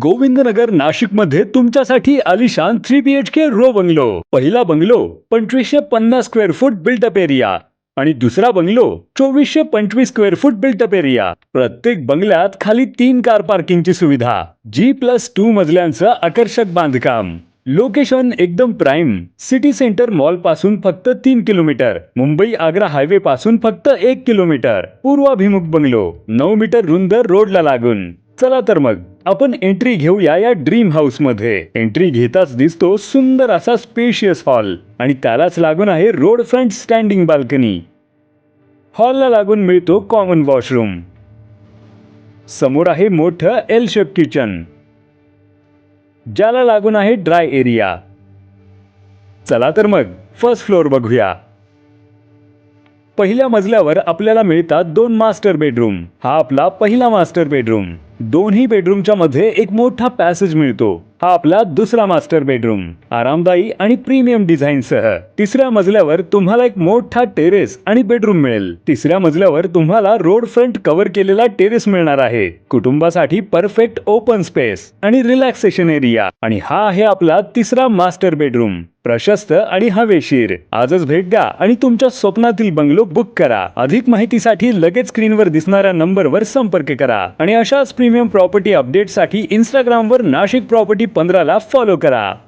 गोविंदनगर नाशिक मध्ये तुमच्यासाठी आलिशान 3 BHK रो बंगलो. पहिला bungalow 2550 square foot built up area आणि दुसरा bungalow 2425 square foot built up area. प्रत्येक बंगल्यात खाली 3 कार पार्किंगची सुविधा. G+2 मजल्यांचं आकर्षक बांधकाम. लोकेशन एकदम प्राइम. सिटी सेंटर मॉल पासून फक्त 3 किलोमीटर. मुंबई आग्रा हायवे पासून फक्त 1 किलोमीटर. पूर्वाभिमुख बंगलो 9 मीटर रुंद रोडला लागून. चला तर मग आपण एंट्री घेऊया या ड्रीम हाऊस मध्ये. एंट्री घेताच दिसतो सुंदर असा स्पेशियस हॉल आणि त्यालाच लागून आहे रोड फ्रंट स्टँडिंग बाल्कनी. हॉलला लागून मिळतो कॉमन वॉशरूम. समोर आहे मोठं एल शेप किचन, ज्याला लागून आहे ड्राय एरिया. चला तर मग फर्स्ट फ्लोअर बघूया. पहिल्या मजल्यावर आपल्याला मिळतात 2 मास्टर बेडरूम. हा आपला पहिला मास्टर बेडरूम. दोन्ही बेडरूमच्या मध्ये एक मोठा पॅसेज मिळतो. हा आपला दुसरा मास्टर बेडरूम. आरामदायी आणि प्रीमियम डिझाईन सह. तिसऱ्या मजल्यावर तुम्हाला एक मोठा टेरेस आणि बेडरूम मिळेल. तिसऱ्या मजल्यावर तुम्हाला रोड फ्रंट कव्हर केलेला टेरेस मिळणार आहे. कुटुंबासाठी परफेक्ट ओपन स्पेस आणि रिलॅक्सेशन एरिया. आणि हा आहे आपला तिसरा मास्टर बेडरूम. प्रशस्त आणि हवेशीर. आजच भेट द्या आणि तुमच्या स्वप्नातील बंगलो बुक करा. अधिक माहितीसाठी लगेच स्क्रीनवर दिसणाऱ्या नंबरवर संपर्क करा आणि अशाच प्रीमियम प्रॉपर्टी अपडेटसाठी इंस्टाग्रामवर नाशिक प्रॉपर्टी 15 ला फॉलो करा.